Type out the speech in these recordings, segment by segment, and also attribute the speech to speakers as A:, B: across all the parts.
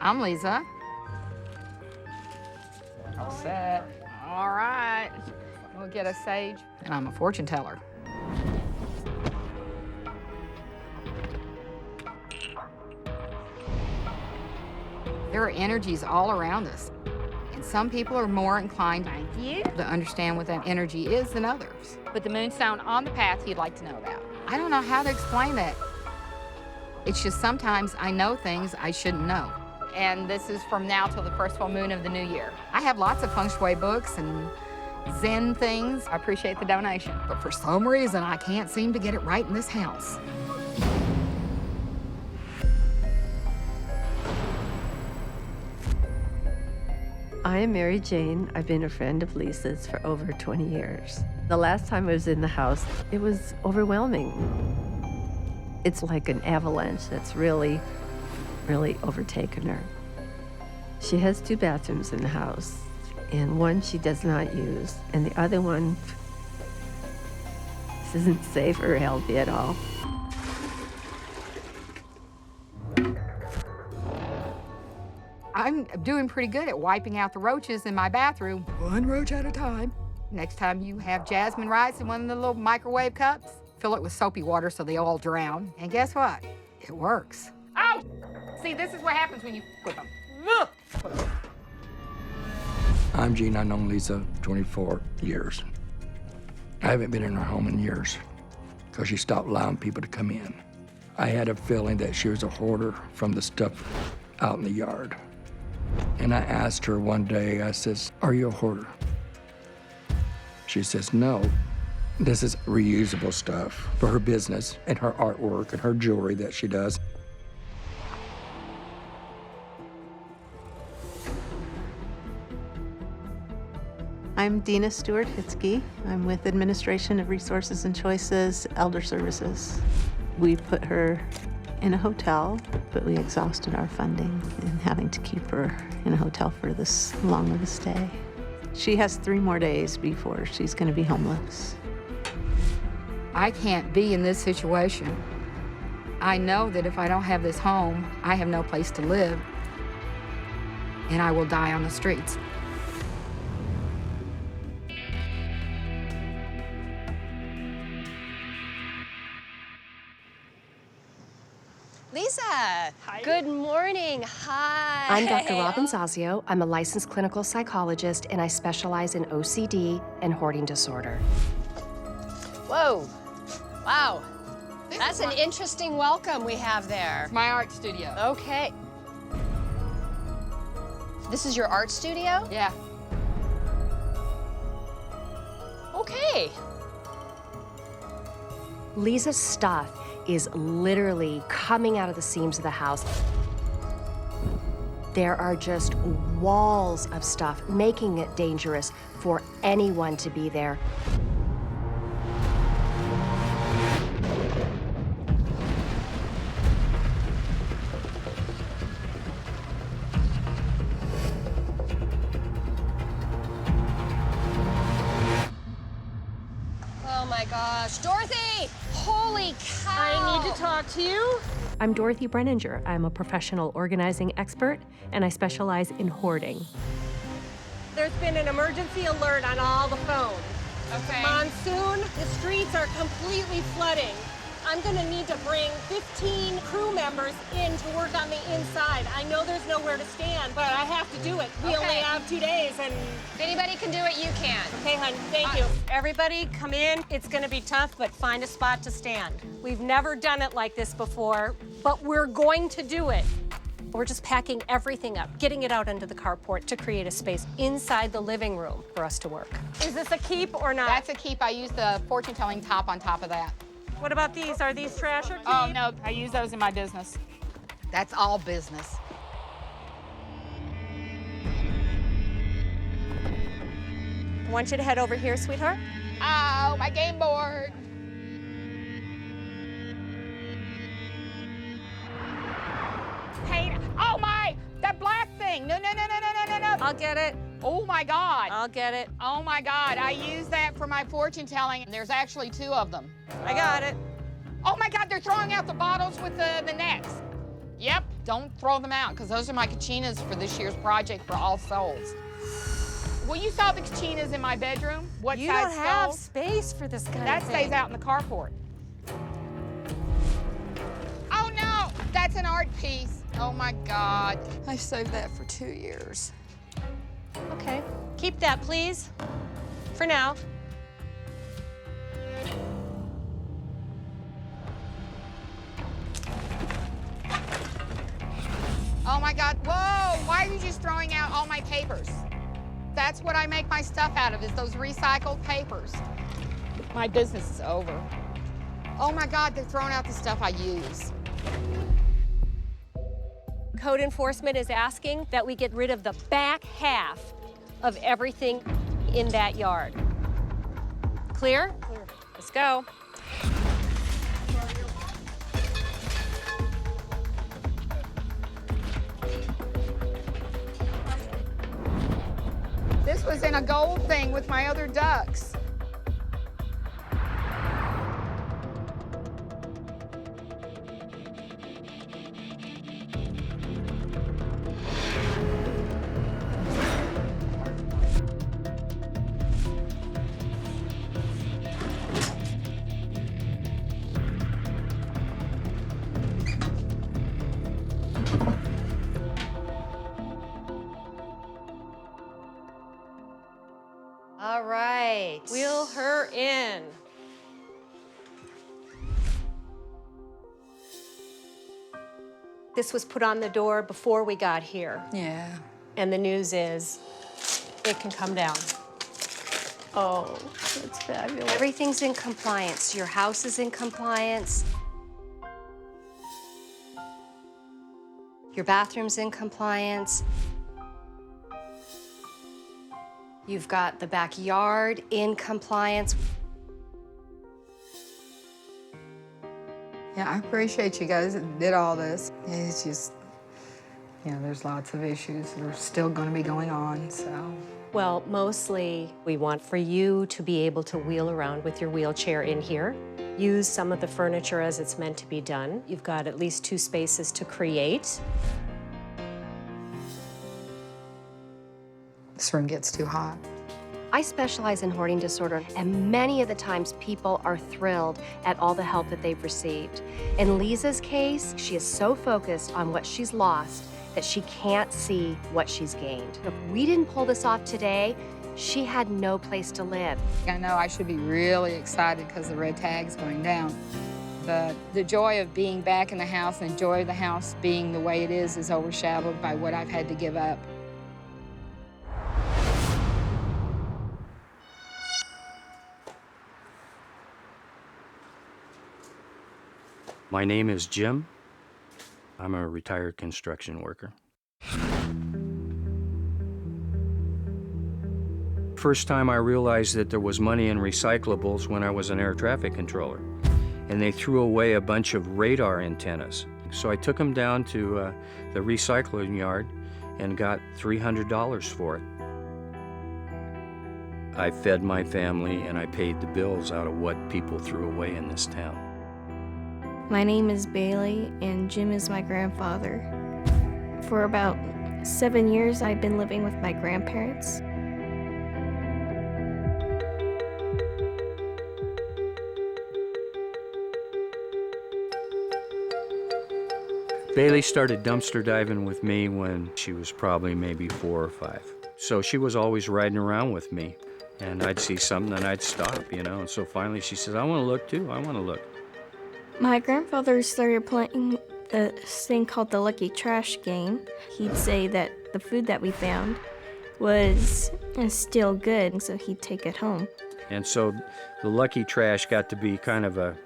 A: I'm Lisa. All set. All right. We'll get a sage. And I'm a fortune teller. There are energies all around us. And some people are more inclined to understand what that energy is than others. Put the moonstone on the path you'd like to know about. I don't know how to explain that. It's just sometimes I know things I shouldn't know. And this is from now till the first full moon of the new year. I have lots of feng shui books and Zen things. I appreciate the donation. But for some reason, I can't seem to get it right in this house.
B: I am Mary Jane. I've been a friend of Lisa's for over 20 years. The last time I was in the house, it was overwhelming. It's like an avalanche that's really overtaken her. She has 2 bathrooms in the house, and one she does not use, and the other one isn't safe or healthy at all.
A: I'm doing pretty good at wiping out the roaches in my bathroom, 1 roach at a time. Next time you have jasmine rice in one of the little microwave cups, fill it with soapy water so they all drown. And guess what? It works. Oh! See, this is what happens when you put them.
C: I'm Gene. I've known Lisa 24 years. I haven't been in her home in years because she stopped allowing people to come in. I had a feeling that she was a hoarder from the stuff out in the yard. And I asked her one day, I says, "Are you a hoarder?" She says, "No. This is reusable stuff for her business and her artwork and her jewelry that she does."
D: I'm Dina Stewart-Hitzke. I'm with Administration of Resources and Choices, Elder Services. We put her in a hotel, but we exhausted our funding in having to keep her in a hotel for this long of a stay. She has 3 more days before she's going to be homeless.
A: I can't be in this situation. I know that if I don't have this home, I have no place to live, and I will die on the streets.
E: Lisa. Hi. Good morning. Hi.
F: I'm Dr. Robin Zazio. I'm a licensed clinical psychologist, and I specialize in OCD and hoarding disorder.
E: Whoa. Wow. That's an interesting welcome we have there.
A: It's my art studio.
E: Okay. This is your art studio?
A: Yeah.
E: Okay.
F: Lisa's stuff is literally coming out of the seams of the house. There are just walls of stuff, making it dangerous for anyone to be there.
E: Oh my gosh. Dorothy! Holy cow!
G: I need to talk to you.
H: I'm Dorothy Brenninger. I'm a professional organizing expert, and I specialize in hoarding.
G: There's been an emergency alert on all the phones.
A: Okay.
G: Monsoon, the streets are completely flooding. I'm gonna need to bring 15 crew members in to work on the inside. I know there's nowhere to stand, but I have to do it. We only have 2 days, and
E: If anybody can do it, you can.
G: okay, hon, thank you. Everybody come in. It's gonna be tough, but find a spot to stand. We've never done it like this before, but we're going to do it. We're just packing everything up, getting it out into the carport to create a space inside the living room for us to work. Is this a keep or not?
A: That's a keep. I use the fortune-telling top on top of that.
G: What about these? Are these trash or keep?
A: Oh, no, I use those in my business. That's all business.
G: I want you to head over here, sweetheart.
A: Oh, my game board. Hey, oh my, that black thing. No.
G: I'll get it.
A: Oh my God.
G: I'll get it.
A: Oh my God, I use that for my fortune telling. There's actually 2 of them.
G: I got it.
A: Oh my God, they're throwing out the bottles with the nets. Yep, don't throw them out, because those are my kachinas for this year's project for All Souls. Well, you saw the kachinas in my bedroom. What
G: You
A: size
G: don't have
A: skulls?
G: space for this kind
A: That
G: of
A: stays
G: thing.
A: out in the carport. Oh no, that's an art piece. Oh my God. I saved that for 2 years.
G: Okay, keep that, please, for now.
A: Oh my God, whoa, why are you just throwing out all my papers? That's what I make my stuff out of, is those recycled papers. My business is over. Oh my God, they're throwing out the stuff I use.
G: Code enforcement is asking that we get rid of the back half of everything in that yard. Clear? Clear. Let's go.
A: This was in a gold thing with my other ducks.
E: All right.
G: Wheel her in. This was put on the door before we got here.
A: Yeah.
G: And the news is it can come down.
B: Oh, that's fabulous.
F: Everything's in compliance. Your house is in compliance. Your bathroom's in compliance. You've got the backyard in compliance.
A: Yeah, I appreciate you guys that did all this. It's just, you know, there's lots of issues that are still going to be going on, so.
G: Well, mostly we want for you to be able to wheel around with your wheelchair in here. Use some of the furniture as it's meant to be done. You've got at least 2 spaces to create.
A: This room gets too hot.
F: I specialize in hoarding disorder, and many of the times people are thrilled at all the help that they've received. In Lisa's case, she is so focused on what she's lost that she can't see what she's gained. If we didn't pull this off today, she had no place to live.
A: I know I should be really excited because the red tag's going down. But the joy of being back in the house and the joy of the house being the way it is overshadowed by what I've had to give up.
C: My name is Jim. I'm a retired construction worker. First time I realized that there was money in recyclables when I was an air traffic controller. And they threw away a bunch of radar antennas. So I took them down to the recycling yard and got $300 for it. I fed my family and I paid the bills out of what people threw away in this town.
I: My name is Bailey, and Jim is my grandfather. For about 7 years, I've been living with my grandparents.
C: Bailey started dumpster diving with me when she was probably maybe 4 or 5. So she was always riding around with me, and I'd see something and I'd stop, you know. And so finally she says, I want to look too, I want to look.
I: My grandfather started playing this thing called the Lucky Trash game. He'd say that the food that we found was still good, so he'd take it home.
C: And so the lucky trash got to be kind of a,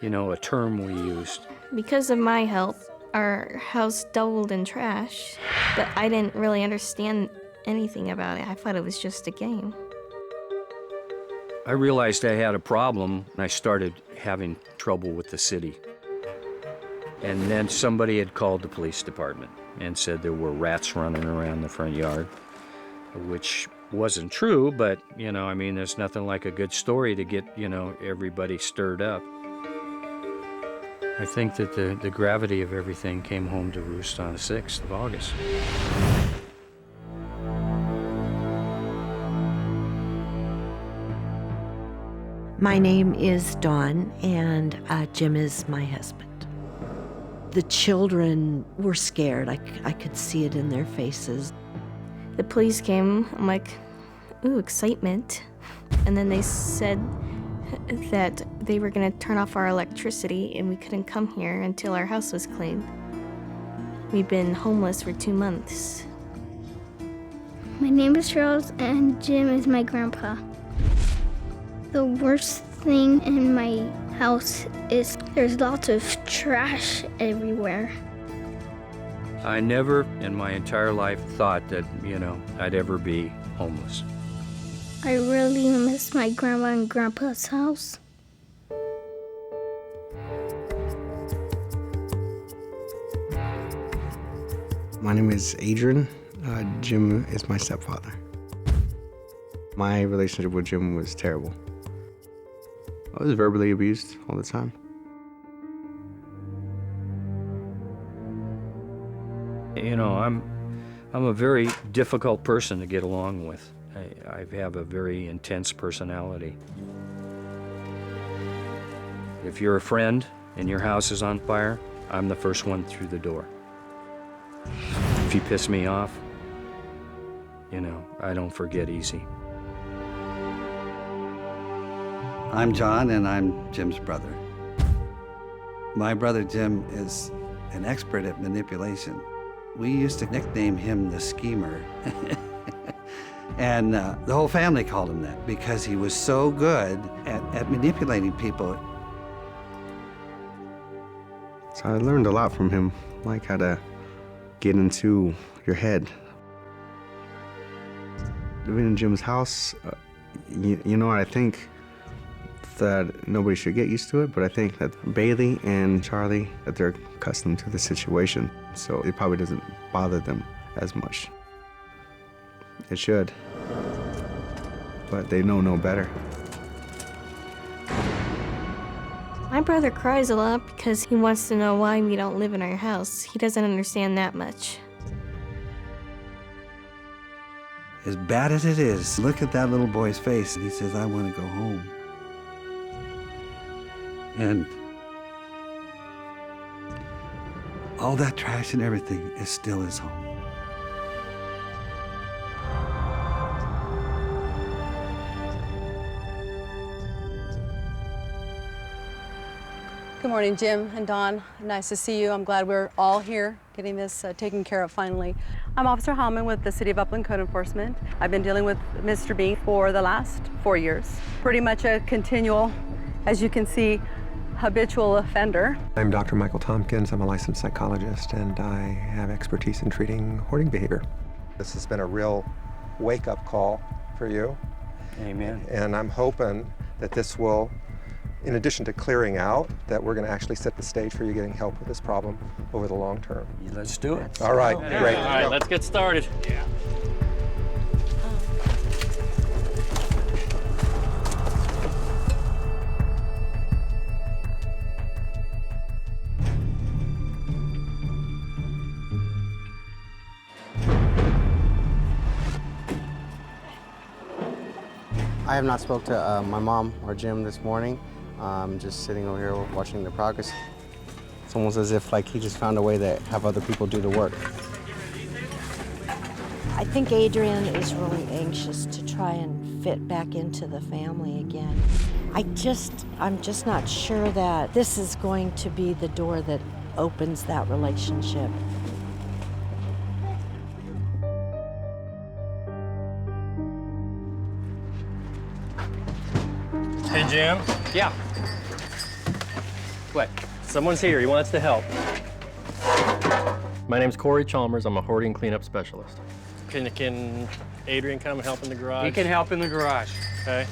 C: you know, a term we used.
I: Because of my help, our house doubled in trash, but I didn't really understand anything about it. I thought it was just a game.
C: I realized I had a problem, and I started having trouble with the city. And then somebody had called the police department and said there were rats running around the front yard, which wasn't true, but, you know, I mean, there's nothing like a good story to get, you know, everybody stirred up.
J: I think that the gravity of everything came home to roost on the 6th of August.
K: My name is Dawn, and Jim is my husband. The children were scared. I could see it in their faces.
I: The police came. I'm like, ooh, excitement. And then they said that they were going to turn off our electricity and we couldn't come here until our house was cleaned. We've been homeless for 2 months.
L: My name is Charles, and Jim is my grandpa. The worst thing in my house is there's lots of trash everywhere.
J: I never in my entire life thought that, I'd ever be homeless.
L: I really miss my grandma and grandpa's house.
M: My name is Adrian. Jim is my stepfather. My relationship with Jim was terrible. I was verbally abused all the time.
J: I'm a very difficult person to get along with. I have a very intense personality. If you're a friend and your house is on fire, I'm the first one through the door. If you piss me off, I don't forget easy.
N: I'm John, and I'm Jim's brother. My brother Jim is an expert at manipulation. We used to nickname him the schemer. And the whole family called him that because he was so good at manipulating people.
M: So I learned a lot from him, like how to get into your head. Living in Jim's house, I think that nobody should get used to it, but I think that Bailey and Charlie, that they're accustomed to the situation, so it probably doesn't bother them as much. It should, but they know no better.
I: My brother cries a lot because he wants to know why we don't live in our house. He doesn't understand that much.
N: As bad as it is, look at that little boy's face, and he says, I want to go home. And all that trash and everything is still his home.
O: Good morning, Jim and Dawn. Nice to see you. I'm glad we're all here getting this taken care of finally. I'm Officer Hallman with the City of Upland Code Enforcement. I've been dealing with Mr. B for the last 4 years. Pretty much a continual, as you can see, habitual offender.
P: I'm Dr. Michael Tompkins. I'm a licensed psychologist, and I have expertise in treating hoarding behavior. This has been a real wake-up call for you.
J: Amen.
P: And I'm hoping that this will, in addition to clearing out, that we're going to actually set the stage for you getting help with this problem over the long term.
J: Let's do it.
P: All right, great.
Q: All right, let's get started. Yeah.
M: I have not spoke to my mom or Jim this morning. I'm just sitting over here watching the progress. It's almost as if he just found a way to have other people do the work.
K: I think Adrian is really anxious to try and fit back into the family again. I'm just not sure that this is going to be the door that opens that relationship.
Q: Hey, Jim.
J: Yeah.
Q: What? Someone's here. He wants to help. My name's Corey Chalmers. I'm a hoarding cleanup specialist. Can Adrian come help in the garage?
J: He can help in the garage.
Q: Okay.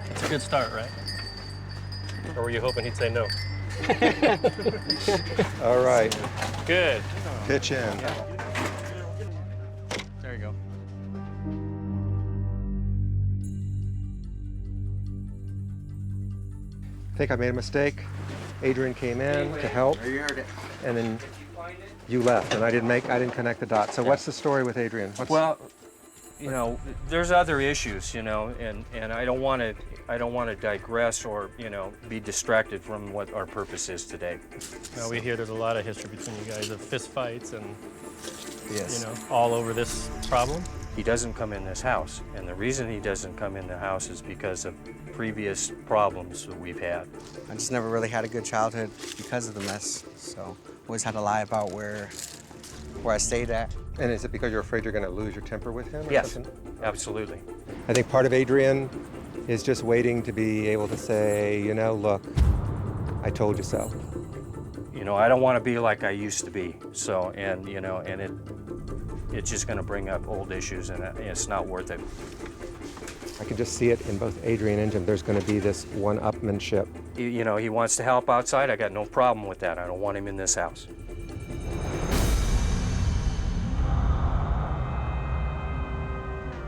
Q: That's a good start, right? Or were you hoping he'd say no?
P: All right.
Q: Good.
P: Pitch in.
Q: There you go.
P: think I made a mistake. Adrian came in to help, and then you left, and I didn't connect the dots. So what's the story with Adrian?
J: Well, you know, there's other issues, you know, and I don't want to digress or, you know, be distracted from what our purpose is today.
Q: Now we hear there's a lot of history between you guys of fist fights and,
J: Yes.
Q: you know, all over this problem.
J: He doesn't come in this house, and the reason he doesn't come in the house is because of previous problems that we've had.
R: I just never really had a good childhood because of the mess, so always had to lie about where I stayed at.
P: And is it because you're afraid you're going to lose your temper with him or
J: Yes,
P: something?
J: absolutely.
P: I think part of Adrian is just waiting to be able to say, you know, look, I told you so.
J: You know, I don't want to be like I used to be. So, and you know, and it's just going to bring up old issues, and it's not worth it.
P: I can just see it in both Adrian and Jim. There's going to be this one-upmanship.
J: You know, he wants to help outside. I got no problem with that. I don't want him in this house.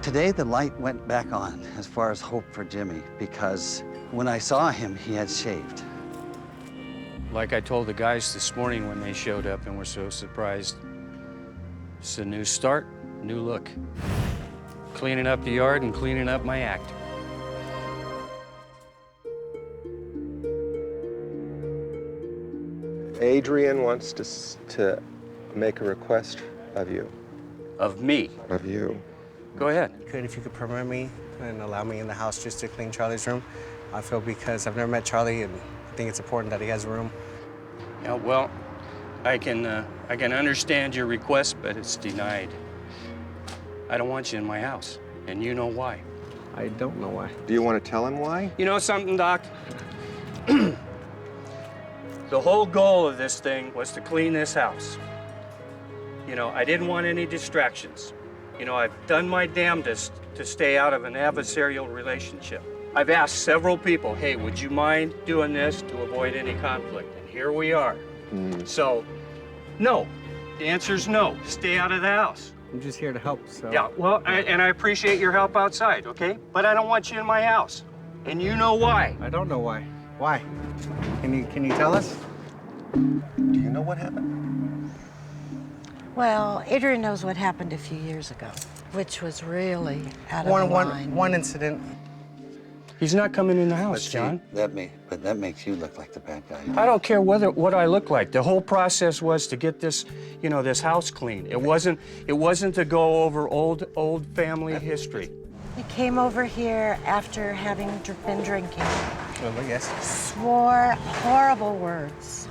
N: Today, the light went back on as far as hope for Jimmy, because when I saw him, he had shaved.
J: Like I told the guys this morning when they showed up and were so surprised, it's a new start, new look. Cleaning up the yard and cleaning up my act.
P: Adrian wants to make a request of you.
J: Of me?
P: Of you.
J: Go ahead.
R: If you could permit me and allow me in the house just to clean Charlie's room. I feel because I've never met Charlie, and I think it's important that he has a room.
J: Yeah, well, I can understand your request, but it's denied. I don't want you in my house, and you know why.
P: I don't know why. Do you want to tell him why?
J: You know something, Doc? The whole goal of this thing was to clean this house. You know, I didn't want any distractions. You know, I've done my damnedest to stay out of an adversarial relationship. I've asked several people, hey, would you mind doing this to avoid any conflict? And here we are. So, no. The answer's no. Stay out of the house.
R: I'm just here to help, so.
J: Yeah, well, and I appreciate your help outside, okay? But I don't want you in my house. And you know why.
R: I don't know why. Why? Can you tell us?
P: Do you know what happened?
K: Well, Adrian knows what happened a few years ago, which was really out of line.
R: One incident.
J: He's not coming in the house, John.
N: That makes you look like the bad guy.
J: I don't care what I look like. The whole process was to get this, you know, this house clean. It wasn't to go over old family history.
K: He came over here after having been drinking.
R: Well, yes.
K: Swore horrible words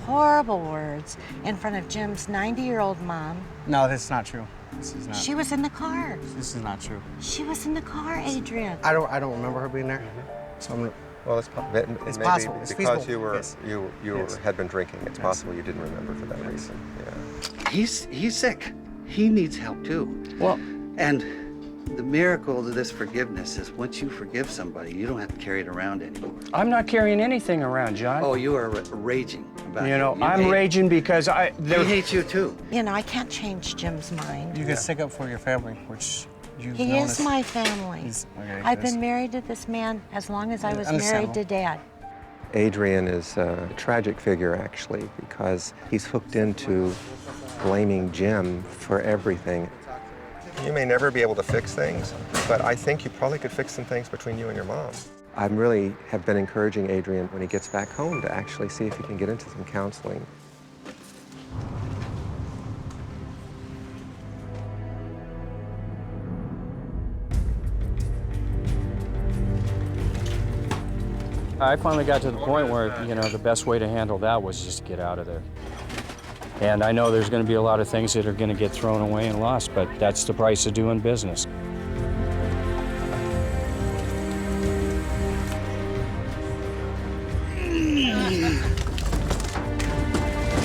K: in front of Jim's 90-year-old mom.
R: No, this is not true. This is not.
K: She was in the car.
R: This is not true.
K: She was in the car, Adrian.
R: I don't remember her being there. So I'm.
P: Well, it's
R: possible. It's
P: because
R: feasible.
P: you had been drinking. It's possible you didn't remember for that reason. Yeah.
N: He's sick. He needs help too.
J: Well,
N: and the miracle of this forgiveness is once you forgive somebody, you don't have to carry it around anymore.
J: I'm not carrying anything around, John.
N: Oh, you are raging about it.
J: You know, I'm raging because
N: He hates you too.
K: You know, I can't change Jim's mind.
R: You can stick up for your family, which you've
K: He
R: known
K: is
R: as-
K: my family.
R: Okay,
K: I've been married to this man as long as I was married to Dad.
P: Adrian is a tragic figure, actually, because he's hooked into blaming Jim for everything. You may never be able to fix things, but I think you probably could fix some things between you and your mom. I really have been encouraging Adrian when he gets back home to actually see if he can get into some counseling.
J: I finally got to the point where, you know, the best way to handle that was just to get out of there. And I know there's going to be a lot of things that are going to get thrown away and lost, but that's the price of doing business.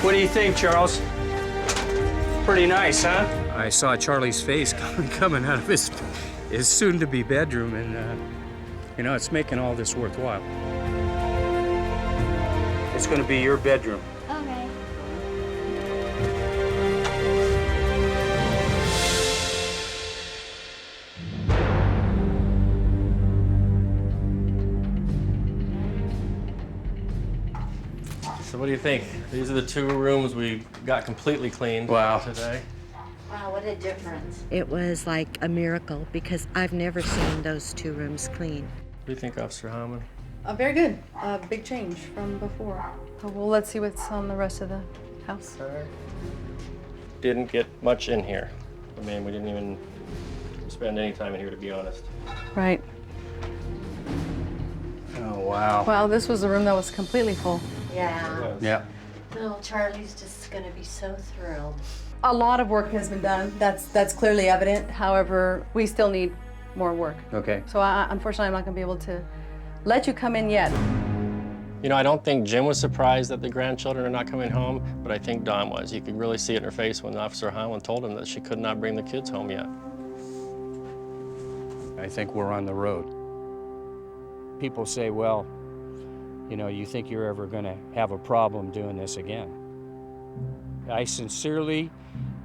J: What do you think, Charles? Pretty nice, huh? I saw Charlie's face coming out of his soon-to-be bedroom, and, you know, it's making all this worthwhile. It's going to be your bedroom.
L: Okay.
Q: What do you think? These are the 2 rooms we got completely cleaned today.
K: Wow, what a difference. It was like a miracle because I've never seen those 2 rooms clean.
Q: What do you think, Officer Howman?
O: Very good. Big change from before. Well, let's see what's on the rest of the house.
Q: Didn't get much in here. I mean, we didn't even spend any time in here, to be honest.
O: Right.
J: Oh, wow.
O: Wow, this was a room that was completely full.
K: Yeah.
J: Yeah.
K: Oh, Charlie's just gonna be so thrilled.
O: A lot of work has been done. That's clearly evident. However, we still need more work.
J: Okay.
O: So unfortunately, I'm not gonna be able to let you come in yet.
Q: You know, I don't think Jim was surprised that the grandchildren are not coming home, but I think Dawn was. You could really see it in her face when Officer Howland told him that she could not bring the kids home yet.
J: I think we're on the road. People say, well, you know, you think you're ever going to have a problem doing this again. I sincerely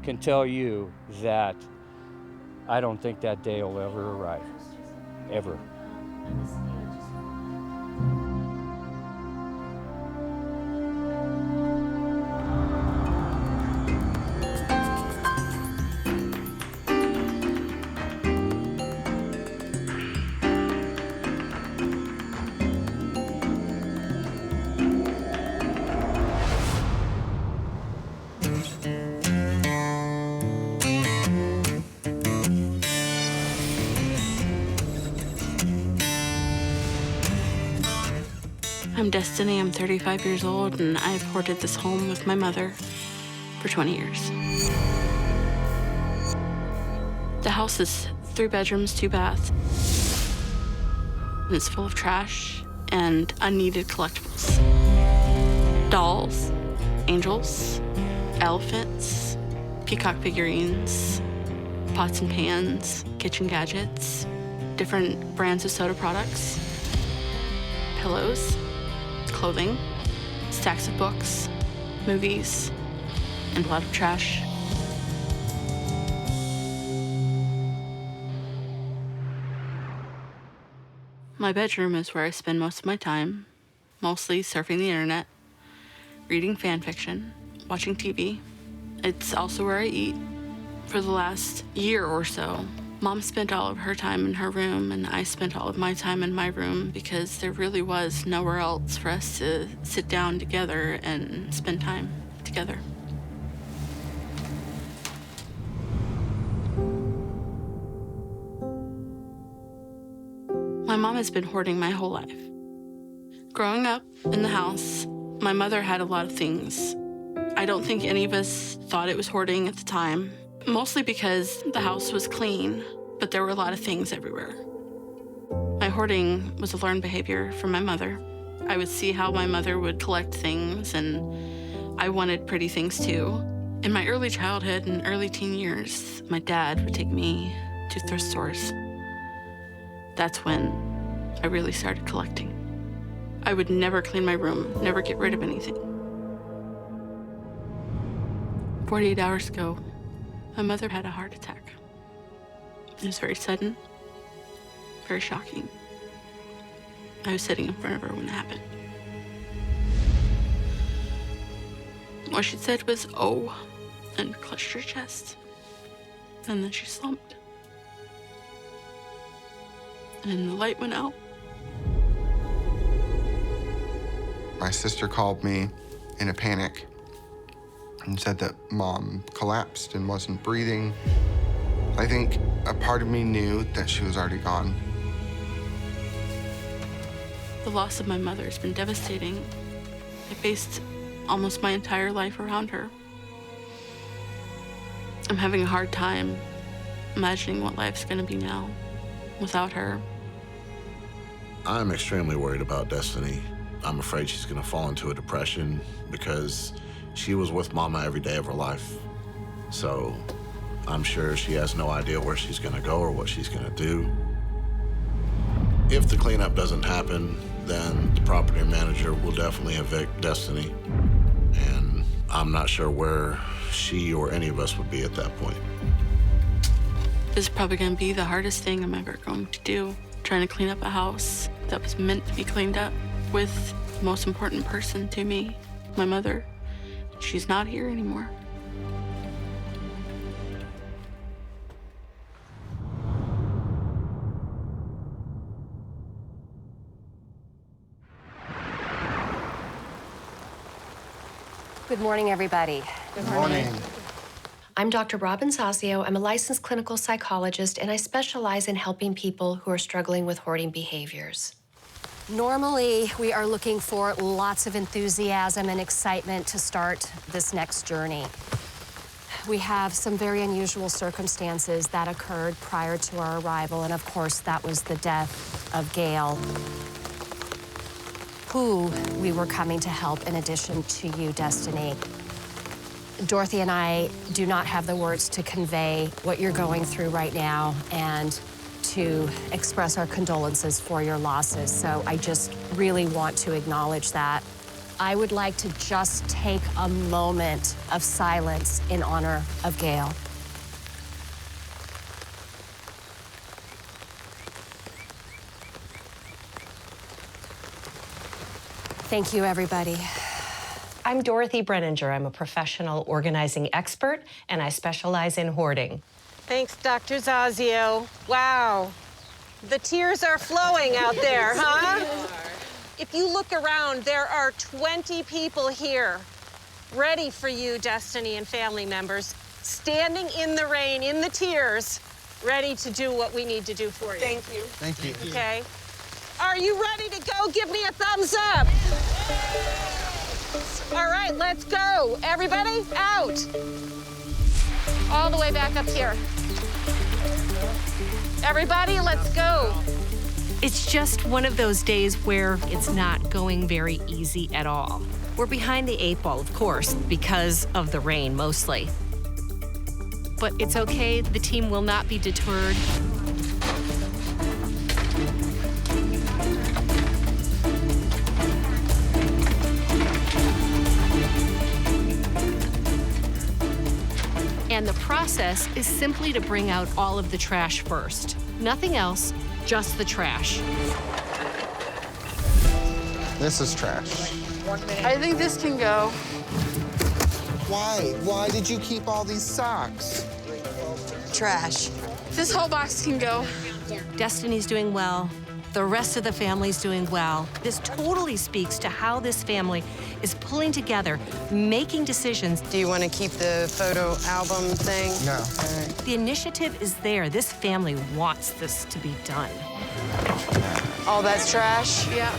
J: can tell you that I don't think that day will ever arrive, ever.
S: I'm Destiny, I'm 35 years old, and I've hoarded this home with my mother for 20 years. The house is 3 bedrooms, 2 baths. And it's full of trash and unneeded collectibles. Dolls, angels, elephants, peacock figurines, pots and pans, kitchen gadgets, different brands of soda products, pillows, clothing, stacks of books, movies, and a lot of trash. My bedroom is where I spend most of my time, mostly surfing the internet, reading fan fiction, watching TV. It's also where I eat. For the last year or so, Mom spent all of her time in her room, and I spent all of my time in my room because there really was nowhere else for us to sit down together and spend time together. My mom has been hoarding my whole life. Growing up in the house, my mother had a lot of things. I don't think any of us thought it was hoarding at the time. Mostly because the house was clean, but there were a lot of things everywhere. My hoarding was a learned behavior from my mother. I would see how my mother would collect things, and I wanted pretty things too. In my early childhood and early teen years, my dad would take me to thrift stores. That's when I really started collecting. I would never clean my room, never get rid of anything. 48 hours ago, my mother had a heart attack. It was very sudden, very shocking. I was sitting in front of her when it happened. What she said was, "Oh," and clutched her chest. And then she slumped. And the light went out.
T: My sister called me in a panic and said that Mom collapsed and wasn't breathing. I think a part of me knew that she was already gone.
S: The loss of my mother has been devastating. I faced almost my entire life around her. I'm having a hard time imagining what life's gonna be now without her.
U: I'm extremely worried about Destiny. I'm afraid she's gonna fall into a depression because she was with Mama every day of her life. So I'm sure she has no idea where she's gonna go or what she's gonna do. If the cleanup doesn't happen, then the property manager will definitely evict Destiny. And I'm not sure where she or any of us would be at that point.
S: This is probably gonna be the hardest thing I'm ever going to do. Trying to clean up a house that was meant to be cleaned up with the most important person to me, my mother. She's not here anymore.
F: Good morning, everybody.
T: Good morning.
F: I'm Dr. Robin Sazio. I'm a licensed clinical psychologist, and I specialize in helping people who are struggling with hoarding behaviors. Normally, we are looking for lots of enthusiasm and excitement to start this next journey. We have some very unusual circumstances that occurred prior to our arrival, and of course, that was the death of Gail, who we were coming to help in addition to you, Destiny. Dorothy and I do not have the words to convey what you're going through right now and to express our condolences for your losses. So I just really want to acknowledge that. I would like to just take a moment of silence in honor of Gail. Thank you, everybody.
D: I'm Dorothy Brenninger. I'm a professional organizing expert, and I specialize in hoarding.
G: Thanks, Dr. Zazio. Wow. The tears are flowing out there, huh? If you look around, there are 20 people here ready for you, Destiny and family members, standing in the rain, in the tears, ready to do what we need to do for you.
T: Thank you. Thank you.
G: Okay? Are you ready to go? Give me a thumbs up. All right, let's go. Everybody, out. All the way back up here. Everybody, let's go.
H: It's just one of those days where it's not going very easy at all. We're behind the 8 ball, of course, because of the rain mostly. But it's okay, the team will not be deterred. And the process is simply to bring out all of the trash first. Nothing else, just the trash.
T: This is trash.
S: I think this can go.
T: Why? Why did you keep all these socks?
S: Trash. This whole box can go.
D: Destiny's doing well. The rest of the family's doing well. This totally speaks to how this family is pulling together, making decisions.
V: Do you want to keep the photo album thing?
T: No.
D: The initiative is there. This family wants this to be done.
V: All that's trash?
S: Yeah.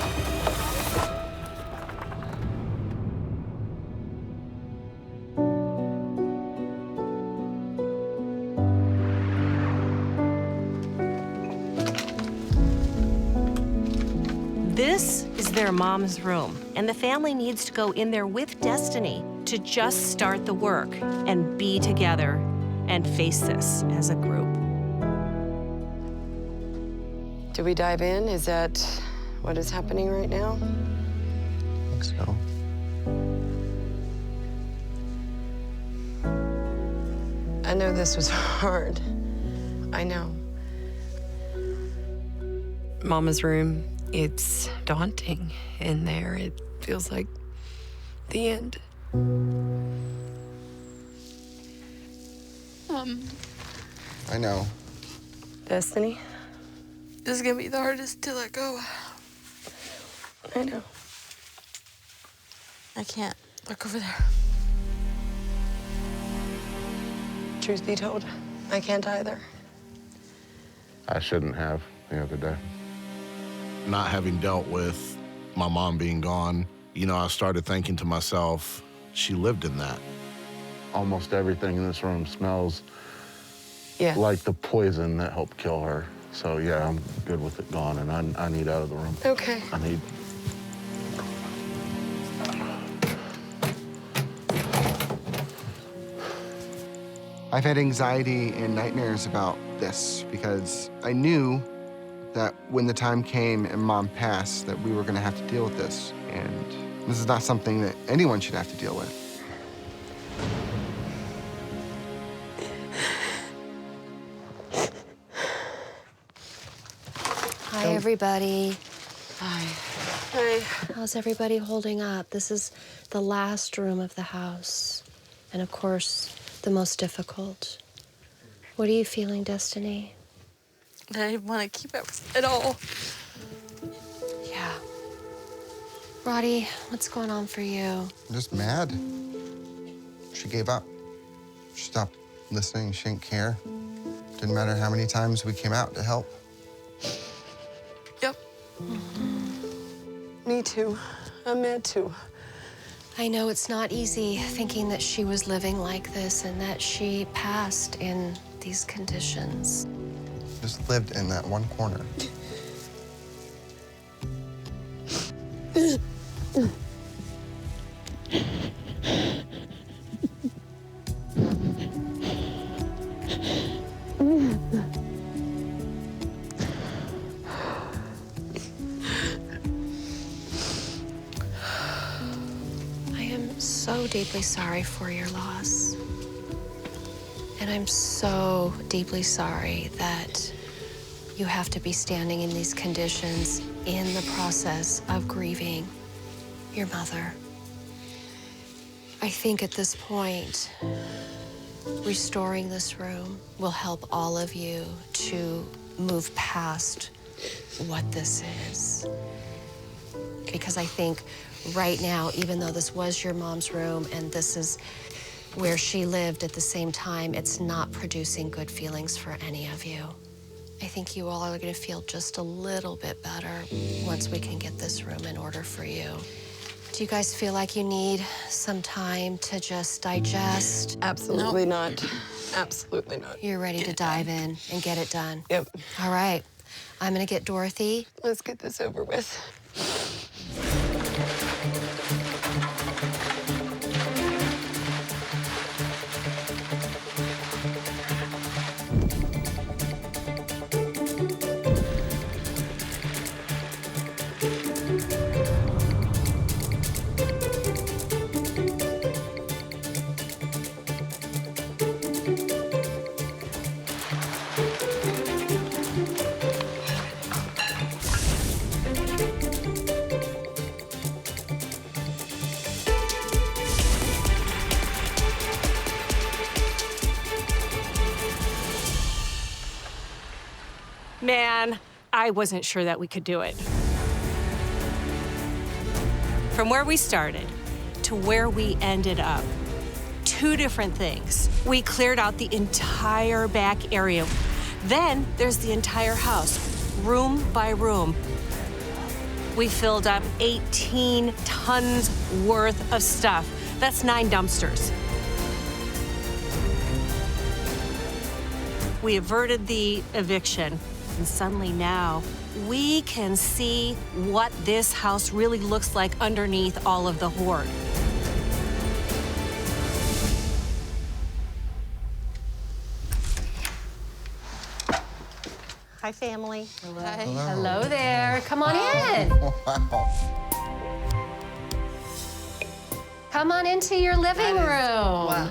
D: This is their mom's room, and the family needs to go in there with Destiny to just start the work and be together and face this as a group.
V: Do we dive in? Is that what is happening right now?
T: I think so.
V: I know this was hard. I know. Mama's room, it's daunting in there. It feels like the end.
T: I know.
V: Destiny?
S: This is gonna be the hardest to let go.
V: I know.
S: I can't. Look over there.
V: Truth be told, I can't either.
U: I shouldn't have the other day. Not having dealt with my mom being gone, you know, I started thinking to myself, she lived in that. Almost everything in this room smells like the poison that helped kill her. So yeah, I'm good with it gone, and I need out of the room.
V: Okay.
U: I need.
R: I've had anxiety and nightmares about this because I knew that when the time came and Mom passed, that we were gonna have to deal with this. And this is not something that anyone should have to deal with.
F: Hi, everybody.
B: Hi. Hi.
F: How's everybody holding up? This is the last room of the house. And of course, the most difficult. What are you feeling, Destiny?
B: I want to keep it all.
F: Yeah. Roddy, what's going on for you?
T: I'm just mad. She gave up. She stopped listening. She didn't care. Didn't matter how many times we came out to help.
B: Yep. Me too. I'm mad too.
F: I know it's not easy thinking that she was living like this and that she passed in these conditions.
T: Just lived in that one corner.
F: I am so deeply sorry for your loss. And I'm so deeply sorry that you have to be standing in these conditions in the process of grieving your mother. I think at this point, restoring this room will help all of you to move past what this is. Because I think right now, even though this was your mom's room and this is where she lived at the same time, it's not producing good feelings for any of you. I think you all are gonna feel just a little bit better once we can get this room in order for you. Do you guys feel like you need some time to just digest?
B: Absolutely not. Absolutely not.
F: You're ready to dive in and get it done?
B: Yep.
F: All right. I'm gonna get Dorothy.
B: Let's get this over with.
G: Man, I wasn't sure that we could do it.
D: From where we started to where we ended up, two different things. We cleared out the entire back area. Then there's the entire house, room by room. We filled up 18 tons worth of stuff. That's 9 dumpsters. We averted the eviction, and suddenly now we can see what this house really looks like underneath all of the hoard.
G: Hi, family. Hello.
F: Hi. Hello there. Come on in.
T: Wow.
F: Come on into your living room.
B: Wow.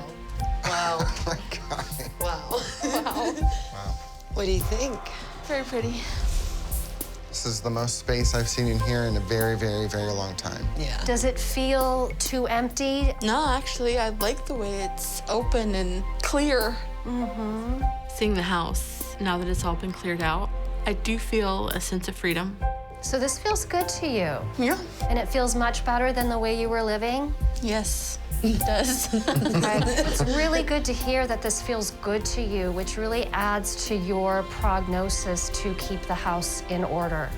B: Wow.
T: Oh my God.
B: Wow. Wow.
T: Wow.
B: What do you think?
S: Very pretty.
T: This is the most space I've seen in here in a very, very, very long time.
B: Yeah.
F: Does it feel too empty?
S: No, actually, I like the way it's open and clear.
F: Mm-hmm.
S: Seeing the house, now that it's all been cleared out, I do feel a sense of freedom.
F: So this feels good to you?
S: Yeah.
F: And it feels much better than the way you were living?
S: Yes, it does.
F: Okay. It's really good to hear that this feels good to you, which really adds to your prognosis to keep the house in order.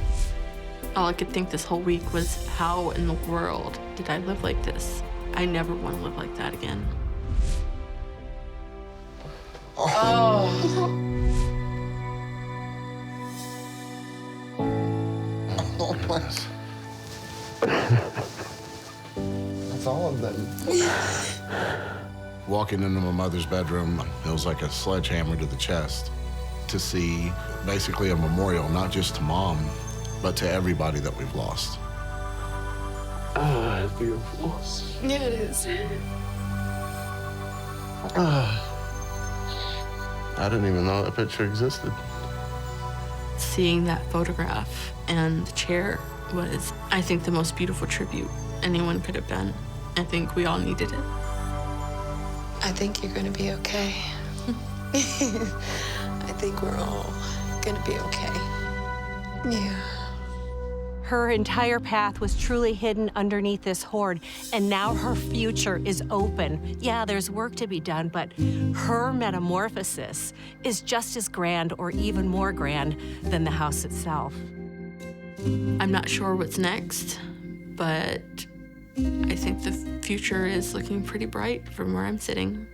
S: All I could think this whole week was, how in the world did I live like this? I never want to live like that again.
B: Oh.
T: Oh my. That's all of them.
U: Walking into my mother's bedroom, it was like a sledgehammer to the chest to see basically a memorial, not just to Mom, but to everybody that we've lost.
E: Ah, it's beautiful.
S: Yeah, it is.
E: I didn't even know that picture existed.
S: seeing that photograph and the chair was, I think, the most beautiful tribute anyone could have done. I think we all needed it.
B: I think you're gonna be okay. I think we're all gonna be okay. Yeah.
D: Her entire path was truly hidden underneath this hoard, and now her future is open. Yeah, there's work to be done, but her metamorphosis is just as grand or even more grand than the house itself.
S: I'm not sure what's next, but I think the future is looking pretty bright from where I'm sitting.